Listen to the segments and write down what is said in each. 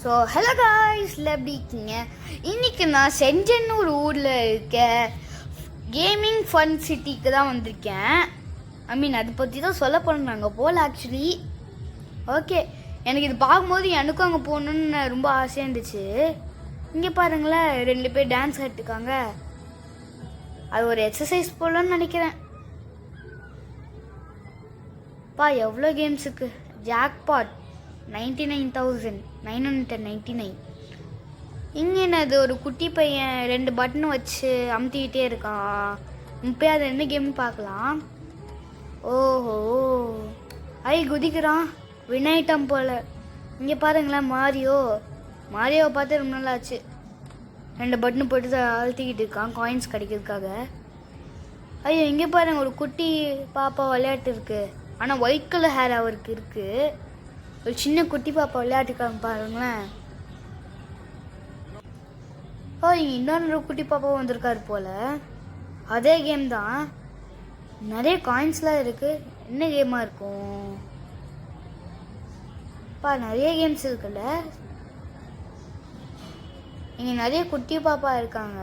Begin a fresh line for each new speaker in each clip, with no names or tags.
So hello காய்ஸில் எப்படி இருக்கீங்க? இன்றைக்கி நான் செஞ்சன்னூர் ஊரில் இருக்க கேமிங் ஃபன் சிட்டிக்கு தான் வந்திருக்கேன். அதை பற்றி தான் சொல்ல போனோம். நாங்கள் போகல ஆக்சுவலி. ஓகே, எனக்கு இது பார்க்கும்போது எனக்கும் அங்கே போகணுன்னு ரொம்ப ஆசையாக இருந்துச்சு. இங்கே பாருங்களேன், 2 பேர் டான்ஸ் ஆடிட்டுருக்காங்க. அது ஒரு எக்ஸசைஸ் போலன்னு நினைக்கிறேன். எவ்வளோ கேம்ஸ் இருக்குது. ஜாக்பாட் 99,999. இங்கே என்னது, ஒரு குட்டி பையன் 2 பட்டன் வச்சு அமுத்திக்கிட்டே இருக்கான். அது என்ன கேம்னு பார்க்கலாம். ஓஹோ, குதிக்கிறான். வினாயிட்டம் போல். இங்கே பாருங்களேன், மாரியோவை பார்த்து ரொம்ப நாள் ஆச்சு. 2 பட்டன் போட்டு அழுத்திக்கிட்டு இருக்கான் காயின்ஸ் கிடைக்கிறதுக்காக. இங்கே பாருங்க, ஒரு குட்டி பாப்பா விளையாட்டு இருக்கு. ஆனால் ஒயிட் கலர் ஹேர் அவருக்கு இருக்கு. ஒரு சின்ன குட்டி பாப்பா விளையாட்டுக்காங்க பாருங்களேன். இங்கே இன்னொரு குட்டி பாப்பா வந்திருக்காரு போல. அதே கேம் தான். நிறைய காயின்ஸ்லாம் இருக்கு. என்ன கேமாக இருக்கும்? நிறைய கேம்ஸ் இருக்குல்ல. இங்கே நிறைய குட்டி பாப்பா இருக்காங்க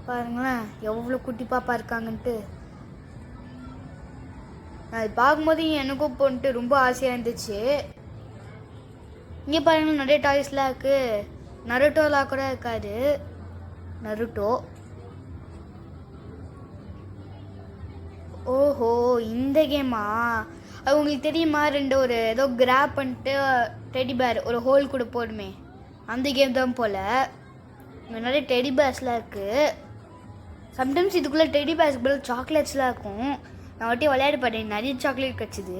பாருங்களேன், எவ்வளோ குட்டி பாப்பா இருக்காங்கன்ட்டு. அது பார்க்கும்போது எனக்கும் போன்ட்டு ரொம்ப ஆசையாக இருந்துச்சு. இங்கே பாருங்க, நிறைய டாய்ஸ்லாம் இருக்கு. நருட்டோலாம் கூட இருக்காது. நருட்டோ. ஓஹோ, இந்த கேமா? அது உங்களுக்கு தெரியுமா? ஒரு ஏதோ கிராப் பண்ணிட்டு டெடி பேர் ஒரு ஹோல் கூட போடுமே, அந்த கேம் தான் போல். இங்கே நிறைய டெடி பேர்ஸ்லாம் இருக்குது. சம்டைம்ஸ் இதுக்குள்ளே டெடி பேர்ஸ்க்கு பதில் சாக்லேட்ஸ்லாம் இருக்கும். நான் ஒட்டி விளையாடி பார்த்தேன், நிறைய சாக்லேட் கிடச்சிது.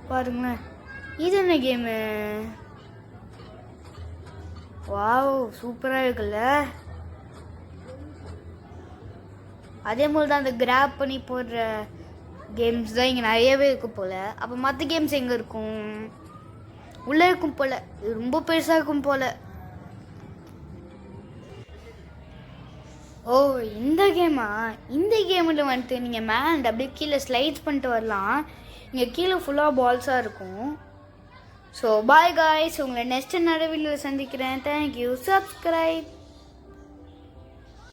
பாருங்களேன், இது என்ன கேமு? வாவ், சூப்பராக இருக்குல்ல. அதே போல் தான் அந்த கிராப் பண்ணி போடுற கேம்ஸ் தான் இங்கே நிறையவே இருக்கும் போல். அப்போ மற்ற கேம்ஸ் எங்கே இருக்கும்? உள்ளே இருக்கும் போல். இது ரொம்ப பெருசாக இருக்கும் போல். ஓ, இந்த கேமா? இந்த கேமில் வந்துட்டு நீங்கள் மேலே அப்படியே கீழே ஸ்லைட்ஸ் பண்ணிட்டு வரலாம். இங்கே கீழே ஃபுல்லாக பால்ஸாக இருக்கும். ஸோ பாய் காய்ஸ், உங்களை நெக்ஸ்ட் வீடியோவில் சந்திக்கிறேன். தேங்க்யூ. சப்ஸ்கிரைப்.